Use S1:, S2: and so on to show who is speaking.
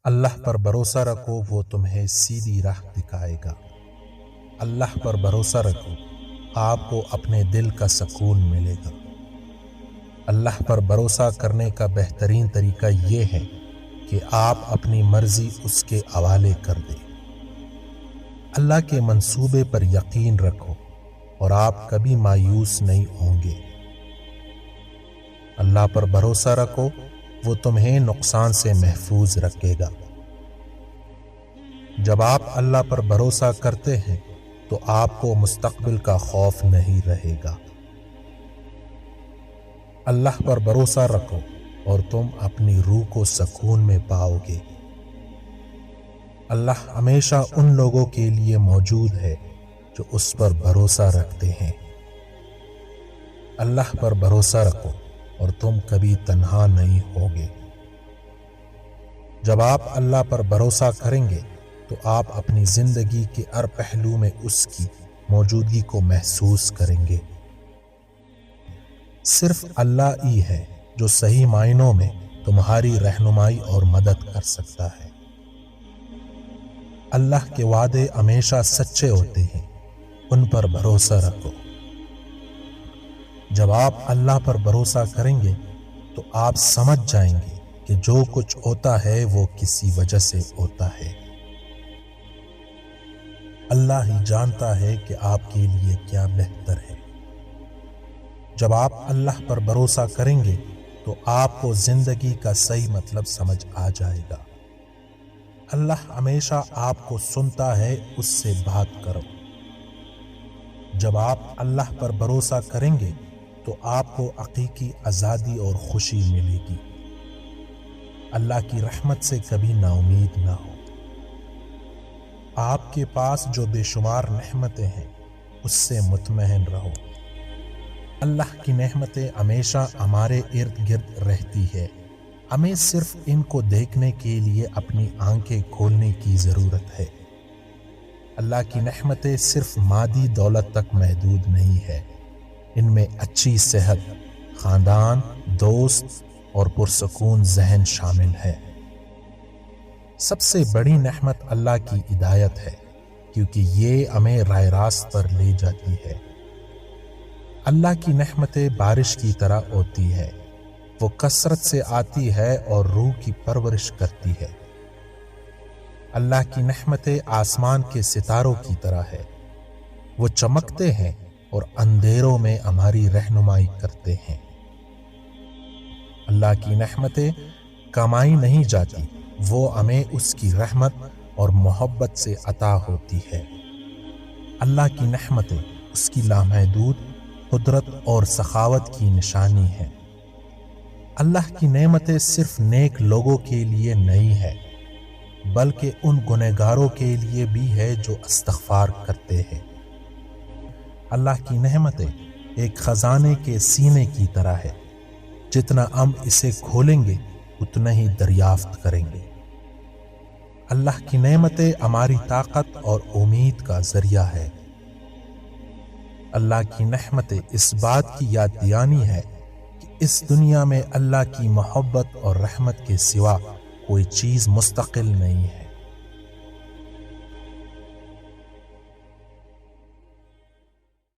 S1: اللہ پر بھروسہ رکھو، وہ تمہیں سیدھی راہ دکھائے گا۔ اللہ پر بھروسہ رکھو، آپ کو اپنے دل کا سکون ملے گا۔ اللہ پر بھروسہ کرنے کا بہترین طریقہ یہ ہے کہ آپ اپنی مرضی اس کے حوالے کر دیں۔ اللہ کے منصوبے پر یقین رکھو اور آپ کبھی مایوس نہیں ہوں گے۔ اللہ پر بھروسہ رکھو، وہ تمہیں نقصان سے محفوظ رکھے گا۔ جب آپ اللہ پر بھروسہ کرتے ہیں تو آپ کو مستقبل کا خوف نہیں رہے گا۔ اللہ پر بھروسہ رکھو اور تم اپنی روح کو سکون میں پاؤ گے۔ اللہ ہمیشہ ان لوگوں کے لیے موجود ہے جو اس پر بھروسہ رکھتے ہیں۔ اللہ پر بھروسہ رکھو اور تم کبھی تنہا نہیں ہوگے۔ جب آپ اللہ پر بھروسہ کریں گے تو آپ اپنی زندگی کے ہر پہلو میں اس کی موجودگی کو محسوس کریں گے۔ صرف اللہ ہی ہے جو صحیح معنوں میں تمہاری رہنمائی اور مدد کر سکتا ہے۔ اللہ کے وعدے ہمیشہ سچے ہوتے ہیں، ان پر بھروسہ رکھو۔ جب آپ اللہ پر بھروسہ کریں گے تو آپ سمجھ جائیں گے کہ جو کچھ ہوتا ہے وہ کسی وجہ سے ہوتا ہے۔ اللہ ہی جانتا ہے کہ آپ کے لیے کیا بہتر ہے۔ جب آپ اللہ پر بھروسہ کریں گے تو آپ کو زندگی کا صحیح مطلب سمجھ آ جائے گا۔ اللہ ہمیشہ آپ کو سنتا ہے، اس سے بات کرو۔ جب آپ اللہ پر بھروسہ کریں گے تو آپ کو حقیقی آزادی اور خوشی ملے گی۔ اللہ کی رحمت سے کبھی نا امید نہ ہو۔ آپ کے پاس جو بے شمار نعمتیں ہیں اس سے مطمئن رہو۔ اللہ کی نعمتیں ہمیشہ ہمارے ارد گرد رہتی ہے، ہمیں صرف ان کو دیکھنے کے لیے اپنی آنکھیں کھولنے کی ضرورت ہے۔ اللہ کی نعمتیں صرف مادی دولت تک محدود نہیں ہے، ان میں اچھی صحت، خاندان، دوست اور پرسکون ذہن شامل ہے۔ سب سے بڑی نعمت اللہ کی ہدایت ہے، کیونکہ یہ ہمیں راہ راست پر لے جاتی ہے۔ اللہ کی نعمتیں بارش کی طرح ہوتی ہے، وہ کثرت سے آتی ہے اور روح کی پرورش کرتی ہے۔ اللہ کی نعمتیں آسمان کے ستاروں کی طرح ہے، وہ چمکتے ہیں اور اندھیروں میں ہماری رہنمائی کرتے ہیں۔ اللہ کی نعمتیں کمائی نہیں جاتی، وہ ہمیں اس کی رحمت اور محبت سے عطا ہوتی ہے۔ اللہ کی نعمتیں اس کی لامحدود قدرت اور سخاوت کی نشانی ہے۔ اللہ کی نعمتیں صرف نیک لوگوں کے لیے نہیں ہے، بلکہ ان گنہگاروں کے لیے بھی ہے جو استغفار کرتے ہیں۔ اللہ کی نعمتیں ایک خزانے کے سینے کی طرح ہے، جتنا ہم اسے کھولیں گے اتنا ہی دریافت کریں گے۔ اللہ کی نعمتیں ہماری طاقت اور امید کا ذریعہ ہے۔ اللہ کی نعمتیں اس بات کی یاد دہانی ہے کہ اس دنیا میں اللہ کی محبت اور رحمت کے سوا کوئی چیز مستقل نہیں ہے۔